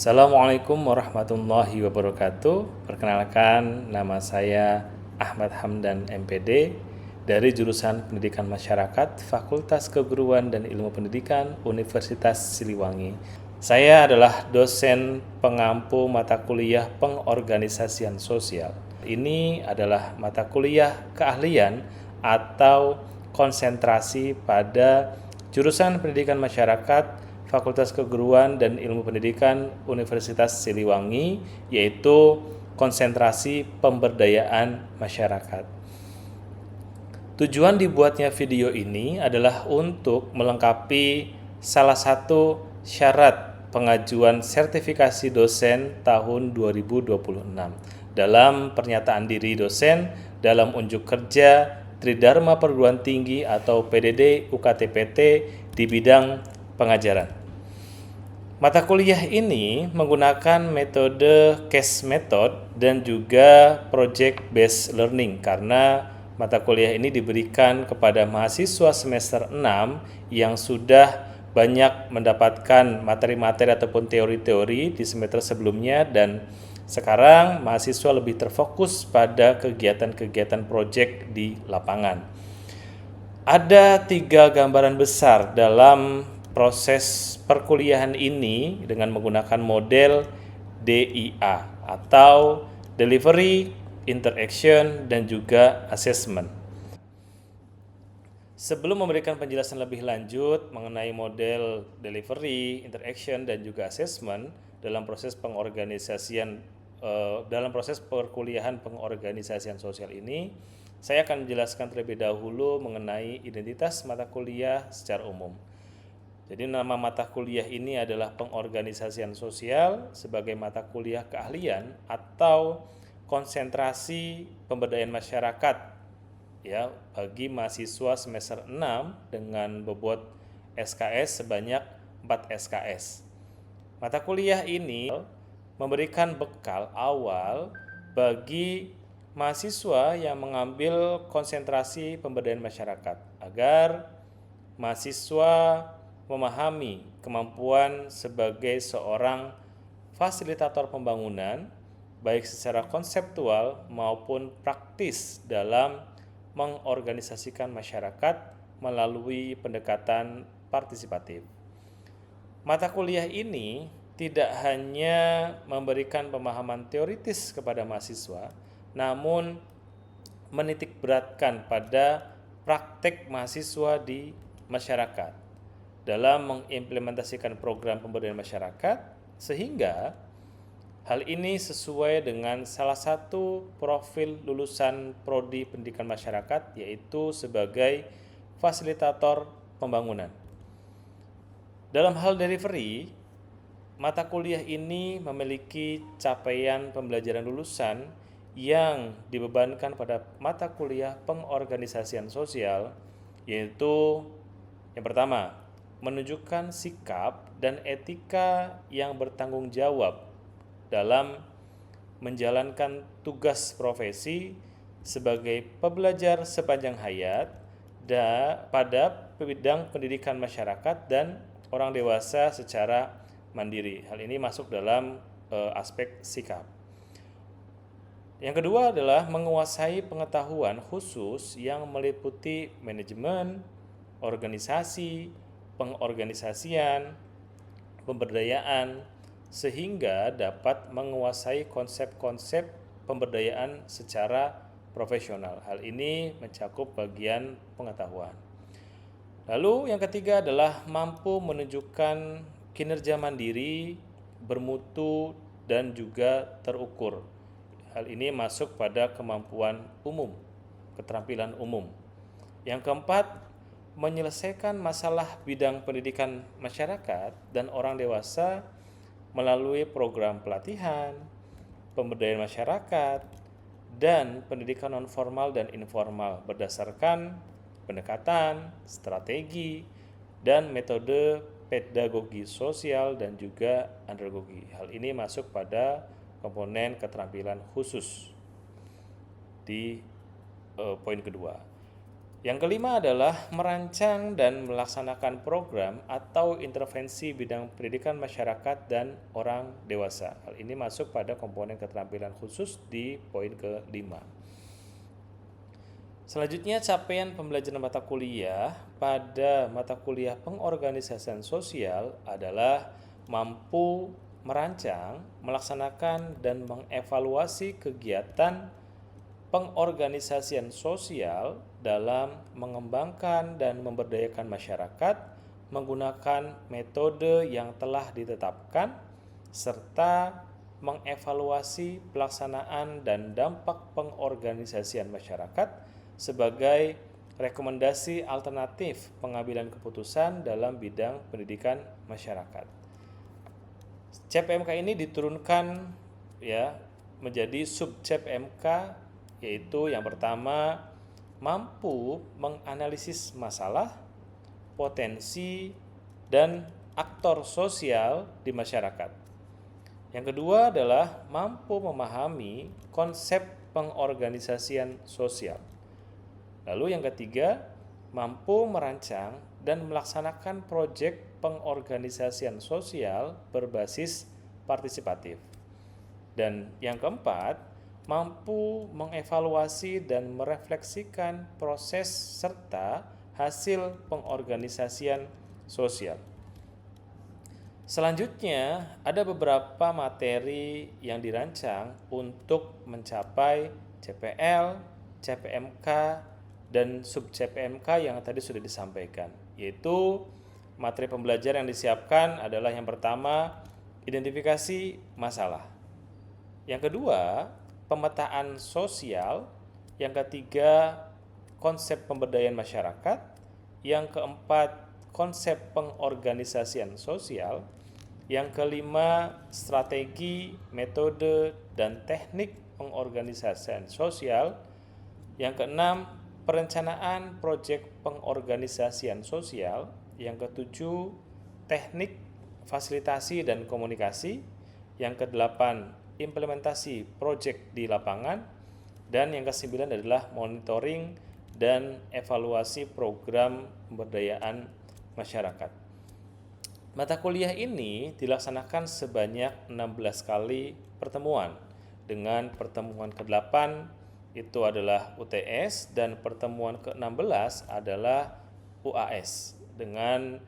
Assalamualaikum warahmatullahi wabarakatuh. Perkenalkan, nama saya Ahmad Hamdan MPD dari jurusan Pendidikan Masyarakat, Fakultas Keguruan dan Ilmu Pendidikan, Universitas Siliwangi. Saya adalah dosen pengampu mata kuliah Pengorganisasian Sosial. Ini adalah mata kuliah keahlian atau konsentrasi pada jurusan Pendidikan Masyarakat, Fakultas Keguruan dan Ilmu Pendidikan Universitas Siliwangi, yaitu konsentrasi pemberdayaan masyarakat. Tujuan dibuatnya video ini adalah untuk melengkapi salah satu syarat pengajuan sertifikasi dosen tahun 2026 dalam pernyataan diri dosen dalam unjuk kerja Tridharma Perguruan Tinggi atau PDD UKT-PT di bidang pengajaran. Mata kuliah ini menggunakan metode case method dan juga project based learning karena mata kuliah ini diberikan kepada mahasiswa semester 6 yang sudah banyak mendapatkan materi-materi ataupun teori-teori di semester sebelumnya, dan sekarang mahasiswa lebih terfokus pada kegiatan-kegiatan project di lapangan. Ada 3 gambaran besar dalam proses perkuliahan ini dengan menggunakan model DIA atau Delivery, Interaction, dan juga Assessment. Sebelum memberikan penjelasan lebih lanjut mengenai model Delivery, Interaction, dan juga Assessment dalam proses dalam proses perkuliahan pengorganisasian sosial ini, saya akan menjelaskan terlebih dahulu mengenai identitas mata kuliah secara umum. Jadi nama mata kuliah ini adalah Pengorganisasian Sosial sebagai mata kuliah keahlian atau konsentrasi pemberdayaan masyarakat ya bagi mahasiswa semester 6 dengan bobot SKS sebanyak 4 SKS. Mata kuliah ini memberikan bekal awal bagi mahasiswa yang mengambil konsentrasi pemberdayaan masyarakat agar mahasiswa memahami kemampuan sebagai seorang fasilitator pembangunan baik secara konseptual maupun praktis dalam mengorganisasikan masyarakat melalui pendekatan partisipatif. Mata kuliah ini tidak hanya memberikan pemahaman teoritis kepada mahasiswa, namun menitikberatkan pada praktek mahasiswa di masyarakat dalam mengimplementasikan program pemberdayaan masyarakat, sehingga hal ini sesuai dengan salah satu profil lulusan Prodi Pendidikan Masyarakat, yaitu sebagai fasilitator pembangunan. Dalam hal delivery, mata kuliah ini memiliki capaian pembelajaran lulusan yang dibebankan pada mata kuliah pengorganisasian sosial, yaitu yang pertama, menunjukkan sikap dan etika yang bertanggung jawab dalam menjalankan tugas profesi sebagai pembelajar sepanjang hayat pada bidang pendidikan masyarakat dan orang dewasa secara mandiri. Hal ini masuk dalam aspek sikap. Yang kedua adalah menguasai pengetahuan khusus yang meliputi manajemen, organisasi, pengorganisasian, pemberdayaan, sehingga dapat menguasai konsep-konsep pemberdayaan secara profesional. Hal ini mencakup bagian pengetahuan. Lalu yang ketiga adalah mampu menunjukkan kinerja mandiri, bermutu, dan juga terukur. Hal ini masuk pada kemampuan umum, keterampilan umum. Yang keempat, menyelesaikan masalah bidang pendidikan masyarakat dan orang dewasa melalui program pelatihan, pemberdayaan masyarakat, dan pendidikan non-formal dan informal berdasarkan pendekatan, strategi, dan metode pedagogi sosial dan juga andragogi. Hal ini masuk pada komponen keterampilan khusus di poin kedua. Yang kelima adalah merancang dan melaksanakan program atau intervensi bidang pendidikan masyarakat dan orang dewasa. Hal ini masuk pada komponen keterampilan khusus di poin kelima. Selanjutnya, capaian pembelajaran mata kuliah pada mata kuliah pengorganisasian sosial adalah mampu merancang, melaksanakan, dan mengevaluasi kegiatan pengorganisasian sosial dalam mengembangkan dan memberdayakan masyarakat menggunakan metode yang telah ditetapkan serta mengevaluasi pelaksanaan dan dampak pengorganisasian masyarakat sebagai rekomendasi alternatif pengambilan keputusan dalam bidang pendidikan masyarakat. CPMK ini diturunkan ya menjadi sub CPMK, yaitu yang pertama mampu menganalisis masalah, potensi, dan aktor sosial di masyarakat. Yang kedua adalah mampu memahami konsep pengorganisasian sosial. Lalu yang ketiga, mampu merancang dan melaksanakan proyek pengorganisasian sosial berbasis partisipatif. Dan yang keempat, mampu mengevaluasi dan merefleksikan proses serta hasil pengorganisasian sosial. Selanjutnya, ada beberapa materi yang dirancang untuk mencapai CPL, CPMK, dan sub CPMK yang tadi sudah disampaikan, yaitu materi pembelajaran yang disiapkan adalah yang pertama, identifikasi masalah. Yang kedua, pemetaan sosial. Yang ketiga, konsep pemberdayaan masyarakat. Yang keempat, konsep pengorganisasian sosial. Yang kelima, strategi, metode, dan teknik pengorganisasian sosial. Yang keenam, perencanaan proyek pengorganisasian sosial. Yang ketujuh, teknik fasilitasi dan komunikasi. Yang kedelapan, implementasi proyek di lapangan. Dan yang kesembilan adalah monitoring dan evaluasi program pemberdayaan masyarakat. Mata kuliah ini dilaksanakan sebanyak 16 kali pertemuan, dengan pertemuan ke-8 itu adalah UTS dan pertemuan ke-16 adalah UAS, dengan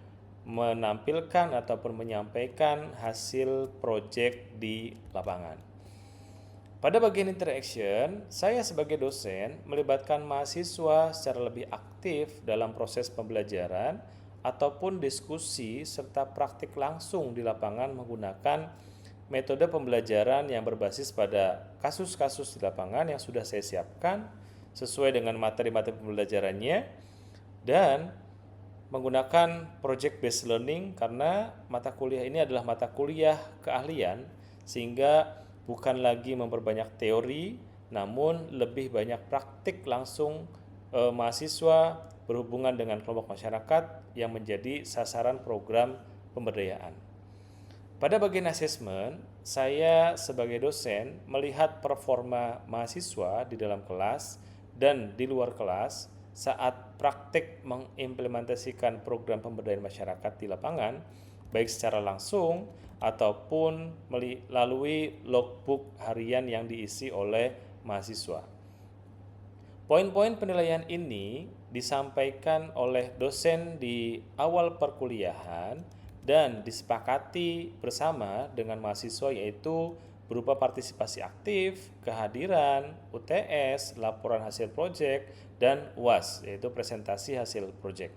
menampilkan ataupun menyampaikan hasil proyek di lapangan. Pada bagian interaction, saya sebagai dosen melibatkan mahasiswa secara lebih aktif dalam proses pembelajaran ataupun diskusi serta praktik langsung di lapangan menggunakan metode pembelajaran yang berbasis pada kasus-kasus di lapangan yang sudah saya siapkan sesuai dengan materi-materi pembelajarannya, dan menggunakan project based learning karena mata kuliah ini adalah mata kuliah keahlian, sehingga bukan lagi memperbanyak teori namun lebih banyak praktik langsung mahasiswa berhubungan dengan kelompok masyarakat yang menjadi sasaran program pemberdayaan. Pada bagian asesmen, saya sebagai dosen melihat performa mahasiswa di dalam kelas dan di luar kelas saat praktik mengimplementasikan program pemberdayaan masyarakat di lapangan, baik secara langsung ataupun melalui logbook harian yang diisi oleh mahasiswa. Poin-poin penilaian ini disampaikan oleh dosen di awal perkuliahan dan disepakati bersama dengan mahasiswa, yaitu berupa partisipasi aktif, kehadiran, UTS, laporan hasil proyek, dan UAS, yaitu presentasi hasil proyek.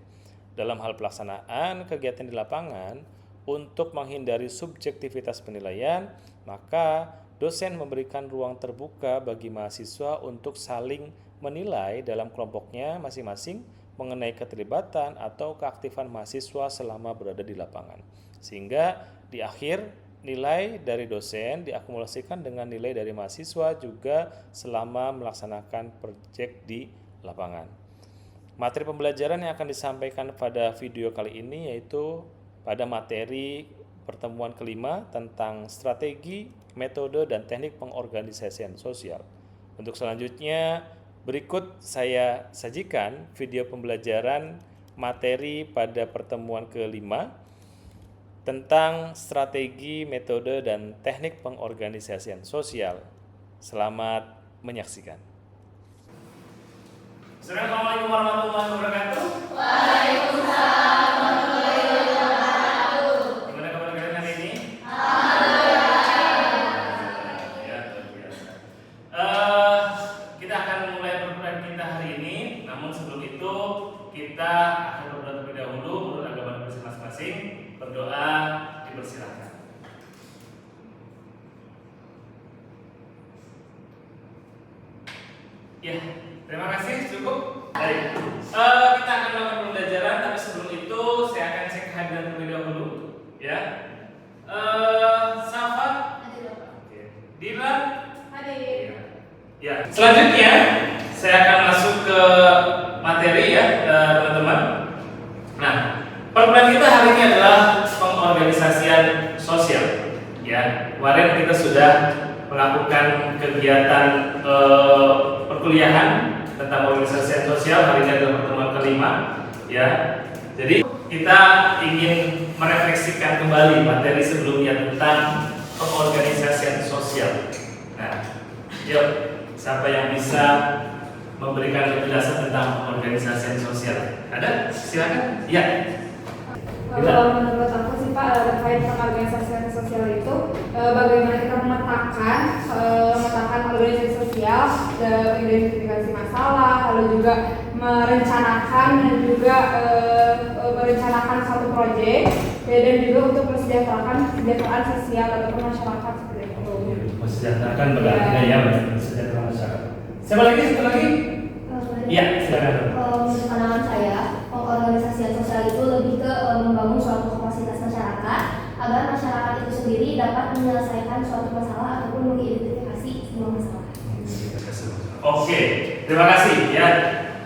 Dalam hal pelaksanaan kegiatan di lapangan, untuk menghindari subjektivitas penilaian, maka dosen memberikan ruang terbuka bagi mahasiswa untuk saling menilai dalam kelompoknya masing-masing mengenai keterlibatan atau keaktifan mahasiswa selama berada di lapangan. Sehingga di akhir nilai dari dosen diakumulasikan dengan nilai dari mahasiswa juga selama melaksanakan proyek di lapangan. Materi pembelajaran yang akan disampaikan pada video kali ini yaitu pada materi pertemuan kelima tentang strategi, metode, dan teknik pengorganisasian sosial. Untuk selanjutnya, Berikut saya sajikan video pembelajaran materi pada pertemuan kelima tentang strategi, metode, dan teknik pengorganisasian sosial. Selamat menyaksikan. Assalamualaikum warahmatullahi wabarakatuh. Waalaikumsalam warahmatullahi wabarakatuh. Gimana kabar kalian hari ini? Alhamdulillah. Ya, luar biasa. Kita akan mulai perkuliahan kita hari ini. Namun sebelum itu kita akan berdoa terlebih dahulu menurut agama masing-masing. Berdoa dipersilakan. Ya, terima kasih, cukup. Baik. Kita akan melakukan pembelajaran, tapi sebelum itu saya akan cek kehadiran terlebih dahulu, ya. Safa, Dilan, Hadir. ya. Selanjutnya saya akan masuk ke materi ya, teman-teman. Nah, perkuliahan kita hari ini adalah pengorganisasian sosial. Ya, kemarin kita sudah melakukan kegiatan perkuliahan tentang organisasi sosial. Hari ini adalah pertemuan kelima, ya. Jadi kita ingin merefleksikan kembali materi sebelumnya tentang pengorganisasian sosial. Nah, yuk, siapa yang bisa memberikan penjelasan tentang pengorganisasian sosial? Ada? Silakan. Ya. Kalau menurut aku sih Pak, terkait pengorganisasian sosial itu bagaimana kita memetakan organisasi sosial, identifikasi masalah, lalu juga merencanakan dan juga merencanakan suatu proyek, dan juga untuk kesejahteraan sosial ataupun masyarakat seperti itu. Mesejahterakan berarti ya, mesejahterakan masyarakat. Siapa lagi? Siapa lagi? Iya, silakan. Menurut pandangan saya, pengorganisasian sosial itu lebih ke membangun suatu kapasitas masyarakat agar masyarakat itu sendiri dapat menyelesaikan suatu masalah ataupun mengidentifikasi sebuah masalah. Oke, terima kasih ya.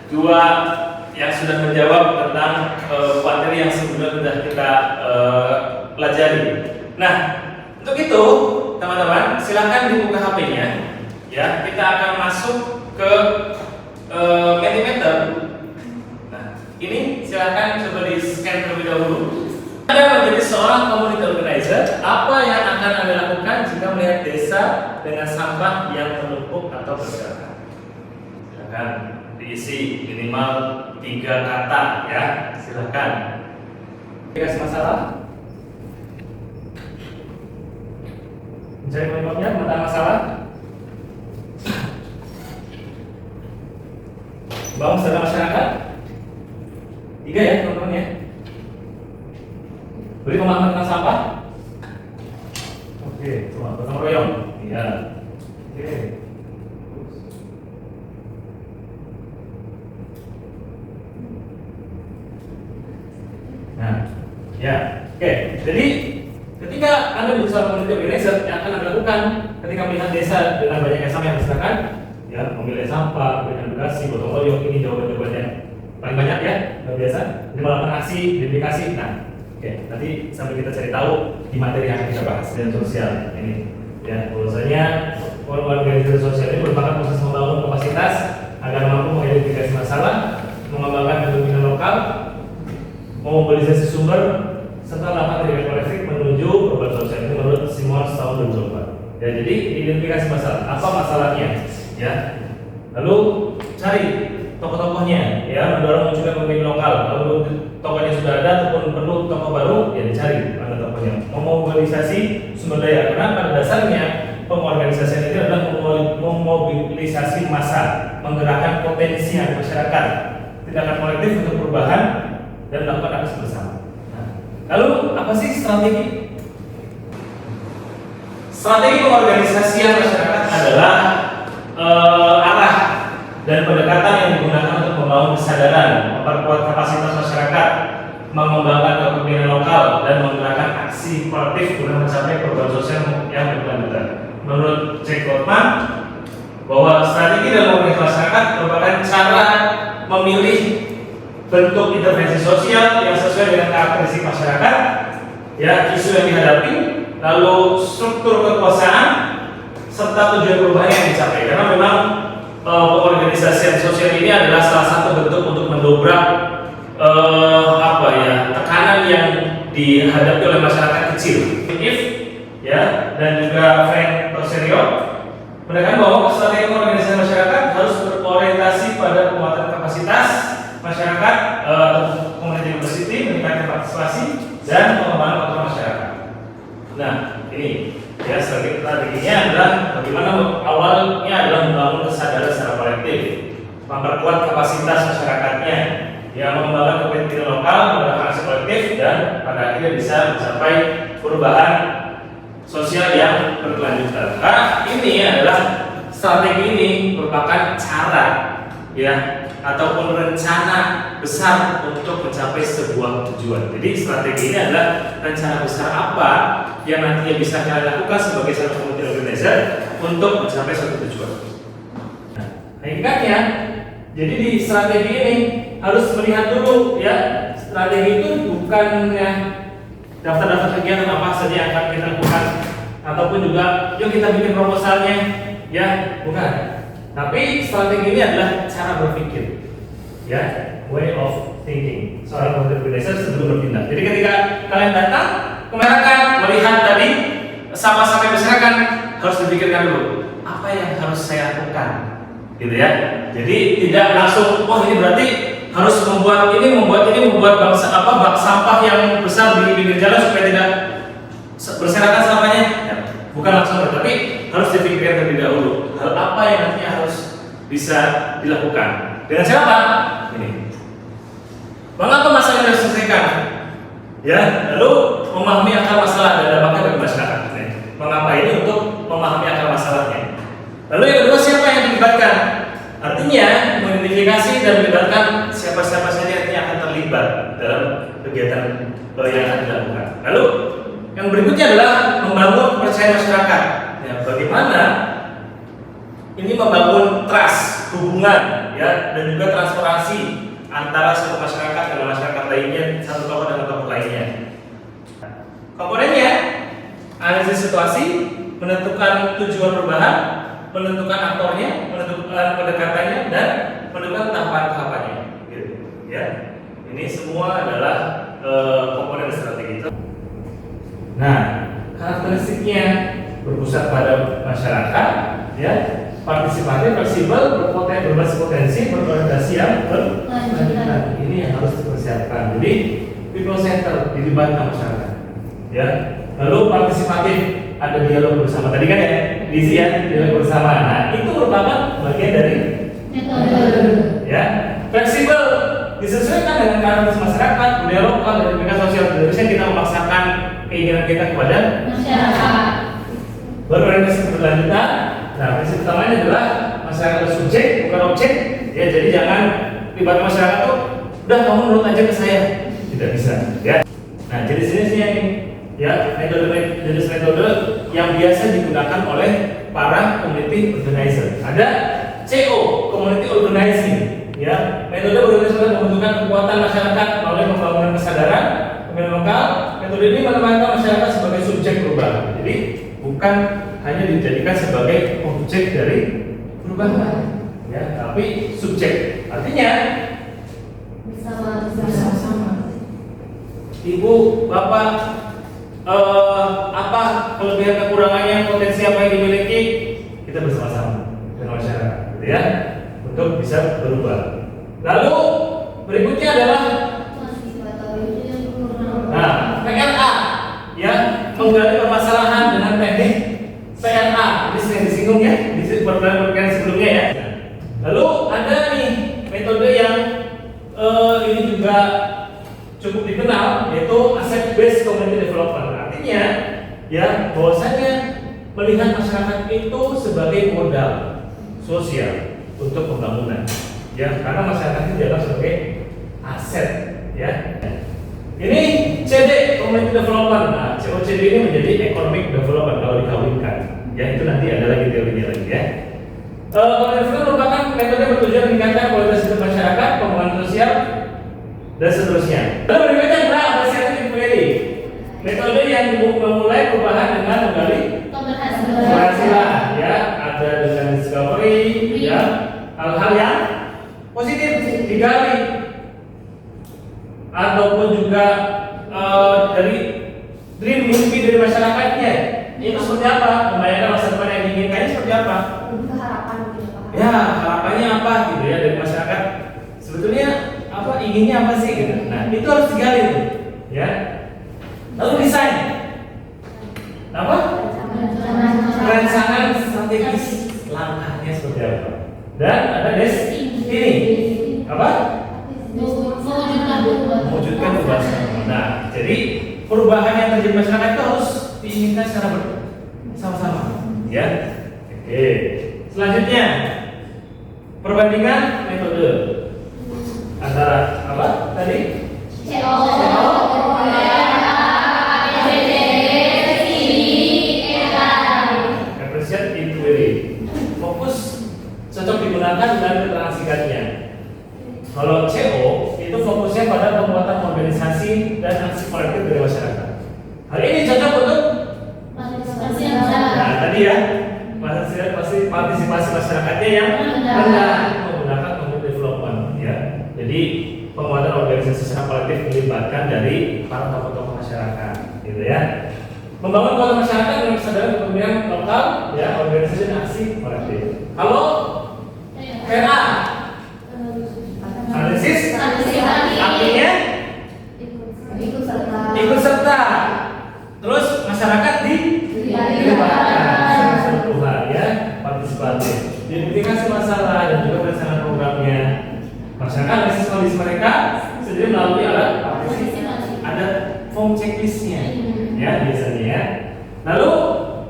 Dua yang sudah menjawab tentang materi yang sebelumnya sudah kita pelajari. Nah, untuk itu teman-teman silakan dibuka HP-nya. Ya, kita akan masuk ke Mentimeter. Nah, ini silakan coba di scan terlebih dahulu. Anda menjadi seorang community organizer, apa yang akan Anda lakukan jika melihat desa dengan sampah yang menumpuk atau berserakan? Silakan diisi minimal 3 kata ya. Silakan. Dikasih masalah? Mencari penyebabnya, tentang masalah? Bangun secara masyarakat 3 ya teman-teman ya. Beri pemahaman tentang sampah. Oke, cuma gotong royong. Iya. Oke. Nah, ya. Oke. Jadi ketika Anda menjadi seorang community organizer, yang akan Anda lakukan ketika melihat desa dengan banyaknya sampah yang berserakan, ya, memilih sampah, edukasi, gotong royong, ini jawaban-jawabannya paling banyak ya, luar biasa. Ini melakukan aksi, identifikasi. Nah, oke, nanti sambil kita cari tahu di materi yang akan kita bahas dan sosial ini. Ya, bahwasanya organisasi sosial ini merupakan proses membangun kapasitas agar mampu mengidentifikasi masalah, mengembangkan kepemimpinan lokal, memobilisasi sumber, serta dapat terlibat kolektif menuju perubahan sosial. Ini menurut Simons tahun 2004. Ya, jadi identifikasi masalah, apa masalahnya? Ya, lalu cari tokoh-tokohnya, ya, mendorong munculnya pemimpin lokal. Lalu tokohnya sudah ada ataupun perlu tokoh baru, ya dicari mana tokohnya. Memobilisasi sumber daya, karena pada dasarnya pengorganisasian itu adalah memobilisasi massa, menggerakkan potensi masyarakat, tindakan kolektif untuk perubahan dan melakukan aksi bersama. Nah, lalu apa sih strategi? Strategi pengorganisasian masyarakat adalah arah dan pendekatan yang digunakan untuk membangun kesadaran, memperkuat kapasitas masyarakat, mengembangkan kepemimpinan lokal, dan menggerakkan aksi kolektif guna mencapai perubahan sosial yang berkelanjutan. Menurut Jack Gottman, bahwa strategi dalam organisasi masyarakat merupakan cara memilih bentuk intervensi sosial yang sesuai dengan karakteristik masyarakat, ya, isu yang dihadapi, lalu struktur kekuasaan serta tujuan perubahan yang dicapai. Karena memang pengorganisasian sosial ini adalah salah satu bentuk untuk mendobrak tekanan yang dihadapi oleh masyarakat kecil. If ya dan juga Frank Roserio menekan bahwa strategi organisasi masyarakat harus berorientasi pada penguatan kapasitas masyarakat atau community diversity, meningkatkan partisipasi dan pengembangan kontrol masyarakat. Nah, ini ya strateginya adalah bagaimana awalnya adalah membangun kesadaran secara kolektif, memperkuat kapasitas masyarakatnya, yang mengembangkan kepentingan lokal, menggunakan aksi kolektif dan pada akhirnya bisa mencapai perubahan sosial yang berkelanjutan. Nah, ini adalah strategi ini merupakan cara ya ataupun rencana besar untuk mencapai sebuah tujuan. Jadi strategi ini adalah rencana besar apa yang nantinya bisa kita lakukan sebagai satu community organizer untuk mencapai suatu tujuan. Nah, hakikatnya jadi di strategi ini harus melihat dulu ya, strategi itu bukannya daftar-daftar kegiatan apa saja yang akan kita lakukan ataupun juga yuk kita bikin proposalnya ya, bukan. Tapi strategi ini adalah cara berpikir ya, way of thinking seorang community organizer sebelum bertindak. Jadi ketika kalian datang ke masyarakat melihat tadi sama-sama masyarakat, harus dipikirkan dulu apa yang harus saya lakukan gitu ya. Jadi tidak langsung ini berarti harus membuat bak sampah yang besar di pinggir jalan supaya tidak berserakan sampahnya ya, bukan langsung, tapi harus dipikirkan terlebih dahulu hal apa yang nantinya harus bisa dilakukan dengan siapa ini, mengapa masalah yang harus diselesaikan ya, lalu memahami akar masalah dan dampaknya bagi masyarakat. Mengapa ini untuk memahami akar masalahnya. Lalu yang kedua, siapa yang dilibatkan? Artinya mengidentifikasi dan melibatkan siapa-siapa saja yang akan terlibat dalam kegiatan yang akan dilakukan. Lalu yang berikutnya adalah membangun kepercayaan masyarakat. Ya, bagaimana ini membangun trust, hubungan, ya, dan juga transparansi antara satu masyarakat dengan masyarakat lainnya, satu tokoh dengan tokoh lainnya. Komponennya analisis situasi, menentukan tujuan perubahan, menentukan aktornya, menentukan pendekatannya, dan menentukan tahapan-tahapannya. Gitu, ya. Ini semua adalah komponen strategi itu. Nah, karakteristiknya berpusat pada masyarakat, ya, partisipatif, fleksibel, berbasis potensi, berorientasi yang berkelanjutan. Ini yang harus dipersiapkan. Jadi people center, dilibatkan masyarakat, ya. Lalu partisipatif, ada dialog bersama. Tadi kan ya, diisi ya, dialog bersama. Nah, itu merupakan bagian dari metode. Ya, fleksibel, disesuaikan dengan karakteristik masyarakat, budaya lokal, dan dinamika sosial. Indonesia kita memaksakan keinginan kita kepada masyarakat. Berorientasi berkelanjutan. Nah, prinsip utamanya adalah masyarakat adalah subjek, bukan objek. Ya, jadi jangan libat masyarakat tuh, udah kamu nurut aja ke saya. Tidak bisa. Ya. Nah, jenis-jenisnya ini, ya, metode yang biasa digunakan oleh para community organizer. Ada CO, community organizing. Ya, metode organisasi membentukkan kekuatan masyarakat melalui pembangunan kesadaran, pemilihan lokal. Metode ini menempatkan masyarakat sebagai subjek perubahan. Jadi bukan hanya dijadikan sebagai objek dari perubahan, ya, tapi subjek. Artinya bersama-sama. Ibu, bapak, apa kelebihan kekurangannya, potensi apa yang dimiliki, kita bersama-sama dengan masyarakat, gitu ya, untuk bisa berubah. Lalu berikutnya adalah PLA, ya, menggali permasalahan dengan teknik PLA. Ini sering disinggung ya di pertanyaan sebelumnya ya. Lalu ada nih metode yang ini juga cukup dikenal, yaitu asset based community development. Artinya ya bahwasanya melihat masyarakat itu sebagai modal sosial untuk pembangunan, ya, karena masyarakat itu dianggap sebagai aset, ya. Ini CD community development. Nah, COCD ini menjadi economic development kalau dikawinkan, ya, itu nanti ada lagi teorinya lagi, ya. Community development merupakan metode bertujuan meningkatkan kualitas hidup masyarakat, pembangunan sosial, dan seterusnya. Lalu berikutnya adalah apresiatif equity, metode yang memulai perubahan dengan menggali keberhasilan, ya, ada dengan discovery, ya, inginnya apa sih gitu. Nah, itu harus digali tuh, ya. Lalu desain. Apa? Perencanaan strategis langkahnya seperti apa. Dan ada ini apa? Mewujudkan perubahan. Nah, jadi perubahan yang terjadi di masyarakat itu harus diinginkan secara bersama-sama, ya. Oke. Selanjutnya, perbandingan metode antara apa tadi? Appreciate inquiry. Fokus cocok digunakan dan keterangan singkatnya. Kalau CO itu fokusnya pada penguatan organisasi dan aksi kolektif dari masyarakat. Hal ini cocok untuk nah tadi ya partisipasi masyarakatnya yang rendah menggunakan community development ya. Jadi penguatan organisasi secara kolektif melibatkan dari para tokoh-tokoh masyarakat, gitu ya. Membangun kekuatan masyarakat dengan kesadaran kepentingan lokal, ya, organisasi dan aksi kolektif. Kalau PA analisis, artinya ikut serta. Terus masyarakat dilibatkan sentuhan, ya, partisipatif. Identifikasi masalah dan juga perencanaan programnya. Masyarakat analisis kondisi mereka sendiri melalui alat partisipasi. Ada form checklistnya, ya biasanya ya. Lalu,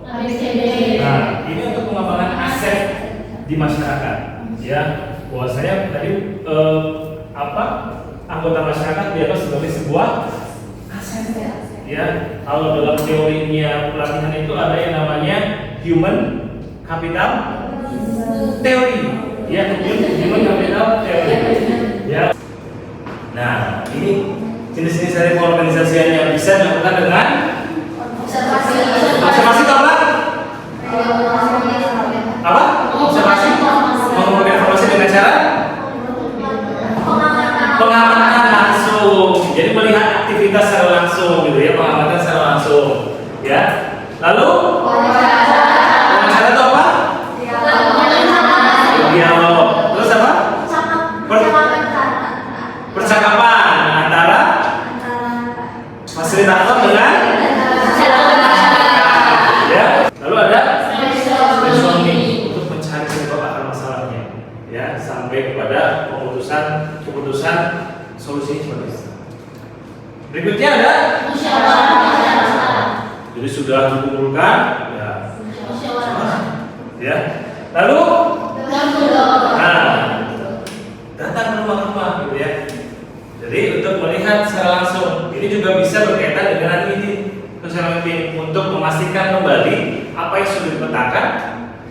nah ini untuk pengembangan aset di masyarakat, ya. Bahwasanya tadi anggota masyarakat dianggap sebagai sebuah aset, ya. Kalau dalam teorinya pelatihan itu ada yang namanya human capital teori, ya, human capital teori, ya. Nah, ini jenis-jenis dari pengorganisasian yang bisa dilakukan dengan observasi apa? Apa? Observasi, mengumpulkan informasi dengan cara pengamatan langsung. Jadi melihat aktivitas secara langsung, gitu ya, pengamatan secara langsung, ya. Lalu wawancara itu apa? Dialog. Terus apa? Percakapan antara fasilitator dengan ya. Lalu ada brainstorming untuk mencari sebab akar masalahnya, ya, sampai kepada keputusan solusi seperti itu. Berikutnya ada jadi sudah dikumpulkan, ya. Lalu datang ke rumah-rumah, gitu ya. Jadi untuk melihat secara langsung, ini juga bisa berkaitan dengan ini sosial media untuk memastikan kembali apa yang sudah dipetakan,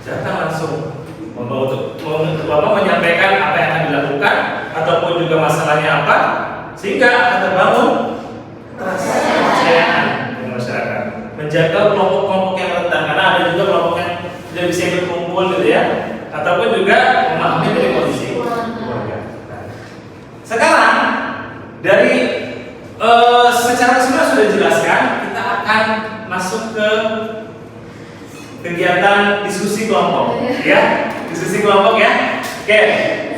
datang langsung untuk Bapak menyampaikan apa yang akan dilakukan ataupun juga masalahnya apa, sehingga akan terbangun kepercayaan di masyarakat, menjaga kelompok-kelompok yang rentan, karena ada juga kelompok yang tidak bisa berkumpul, gitu ya, ataupun juga memahami dari kondisi keluarga. Sekarang dari secara keseluruhan sudah dijelaskan, kita akan masuk ke kegiatan diskusi kelompok, ya, diskusi kelompok, ya. Oke,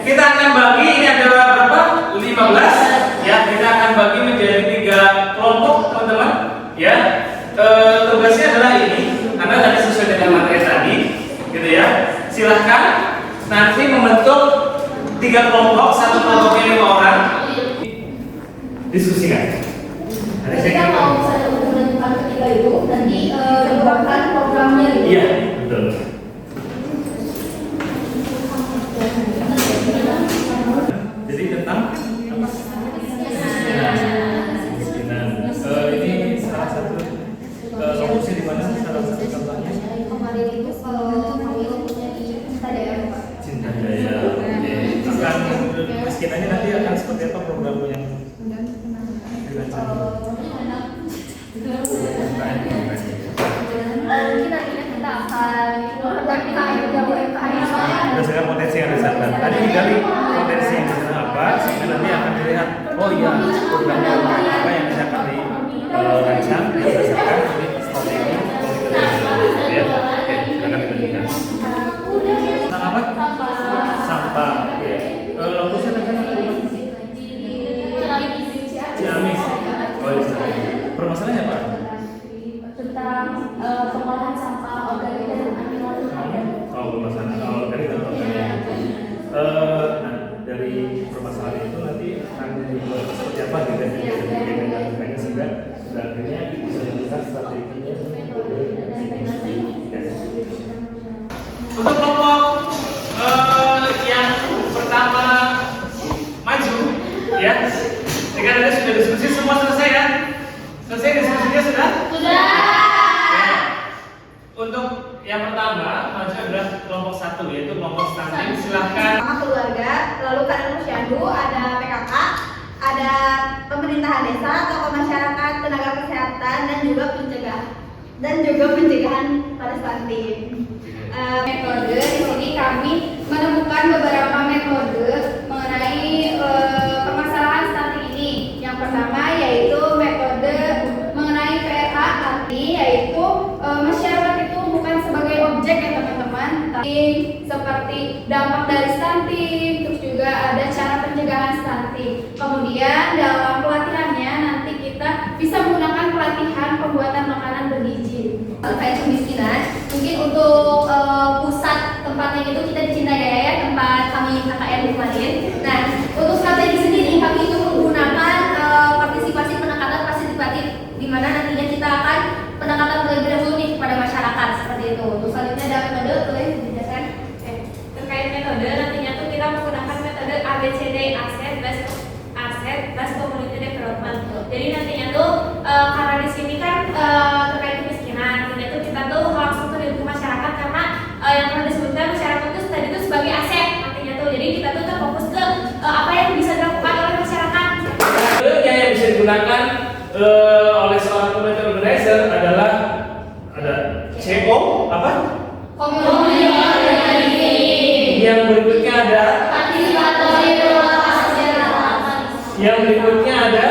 kita akan bagi, ini ada berapa? 15, ya. Kita akan bagi menjadi 3 kelompok, teman-teman, ya. Tugasnya adalah ini, karena tadi sesuai dengan materi tadi, gitu ya. Silahkan nanti membentuk 3 kelompok, satu kelompoknya 5 orang, diskusikan. Kita mau misalnya untuk menentukan ketiga itu nanti dibuatkan programnya gitu. Iya, betul. Jadi tentang apa? Ini salah satu solusi di mana salah satu contohnya? Kemarin itu kalau kami punya di Cinta Daya, Pak. Cinta Daya. Akan miskinannya nanti akan seperti apa programnya yang dilakukan? Mungkin nantinya kita akan berdasarkan potensi yang disahkan. Tadi digali potensi yang disahkan apa, sehingga nanti akan dilihat, oh iya, programnya apa yang bisa kami rancang berdasarkan strategi ya. Oke, silakan dibandingkan. Tentang apa? Sampah. Lokusnya tentang apa? Untuk kelompok yang pertama maju, ya. Jika Anda sudah diskusi semua selesai ya? Selesai diskusinya sudah? Sudah. Ya. Untuk yang pertama maju adalah kelompok 1, yaitu kelompok stunting. Silahkan. Sama keluarga, lalu kader posyandu, ada PKK, ada pemerintahan desa, tokoh masyarakat, tenaga kesehatan, dan juga pencegahan pada stunting. Metode di sini kami menemukan beberapa metode mengenai permasalahan stunting ini. Yang pertama yaitu metode mengenai PRH, arti yaitu masyarakat itu bukan sebagai objek ya teman-teman, tapi seperti dampak dari stunting, terus juga ada cara pencegahan stunting. Kemudian dalam pelatihannya nanti kita bisa menggunakan pelatihan pembuatan makanan bergizi. Terkait kemiskinan, mungkin untuk pusat tempatnya itu kita di Cindaya ya, tempat kami KKN kemarin. Nah, untuk strategi sendiri kami itu menggunakan partisipasi pendekatan partisipatif, di mana nantinya kita akan pendekatan terlebih dahulu nih kepada masyarakat seperti itu. Untuk selanjutnya ada metode, boleh dijelaskan? Terkait metode, nantinya tuh kita menggunakan metode ABCD, Asset Based Community Development. Jadi nantinya tuh karena di sini kan terkait kemiskinan, jadi itu kita tuh langsung terjun ke masyarakat karena yang telah disebutkan masyarakat itu tadi itu sebagai aset nantinya tuh. Jadi kita tuh terfokus ke apa yang bisa dilakukan oleh masyarakat. Yang bisa digunakan oleh seorang community organizer adalah ada CO apa? Yang berikutnya ada yang berikutnya ada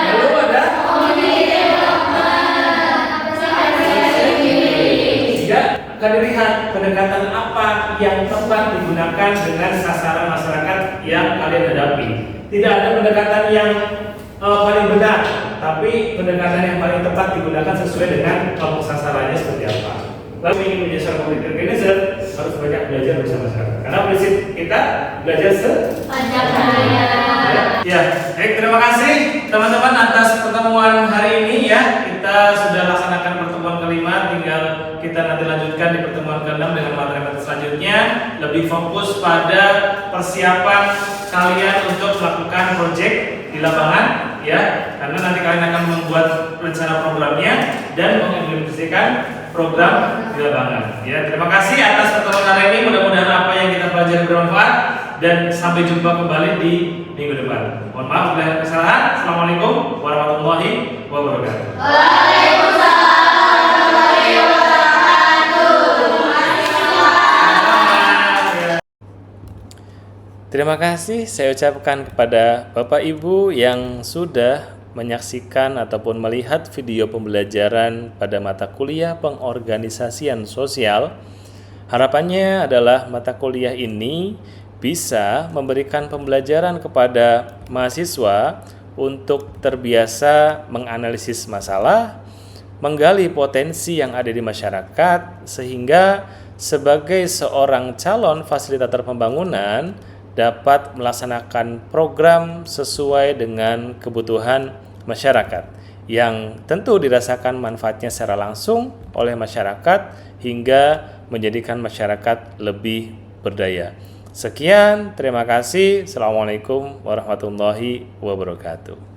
lalu ada jika akan dilihat pendekatan apa yang tepat digunakan dengan sasaran masyarakat yang kalian hadapi. Tidak ada pendekatan yang paling benar, tapi pendekatan yang paling tepat digunakan sesuai dengan kelompok sasarannya seperti apa. Lalu ingin menjadi seorang community organizer harus banyak belajar bersama masyarakat. Karena prinsip kita belajar Ya, baik, terima kasih teman-teman atas pertemuan hari ini ya. Kita sudah laksanakan pertemuan kelima, tinggal kita nanti lanjutkan di pertemuan ke-6 dengan materi selanjutnya. Lebih fokus pada persiapan kalian untuk melakukan proyek di lapangan ya, karena nanti kalian akan membuat rencana programnya dan mengimplementasikan program di lapangan. Ya, terima kasih atas pertemuan hari ini. Mudah-mudahan apa yang kita pelajari bermanfaat dan sampai jumpa kembali di minggu depan. Mohon maaf bila ada kesalahan. Assalamualaikum warahmatullahi wabarakatuh. Terima kasih saya ucapkan kepada Bapak Ibu yang sudah menyaksikan ataupun melihat video pembelajaran pada mata kuliah pengorganisasian sosial. Harapannya adalah mata kuliah ini bisa memberikan pembelajaran kepada mahasiswa untuk terbiasa menganalisis masalah, menggali potensi yang ada di masyarakat, sehingga sebagai seorang calon fasilitator pembangunan dapat melaksanakan program sesuai dengan kebutuhan masyarakat yang tentu dirasakan manfaatnya secara langsung oleh masyarakat hingga menjadikan masyarakat lebih berdaya. Sekian, terima kasih. Assalamualaikum warahmatullahi wabarakatuh.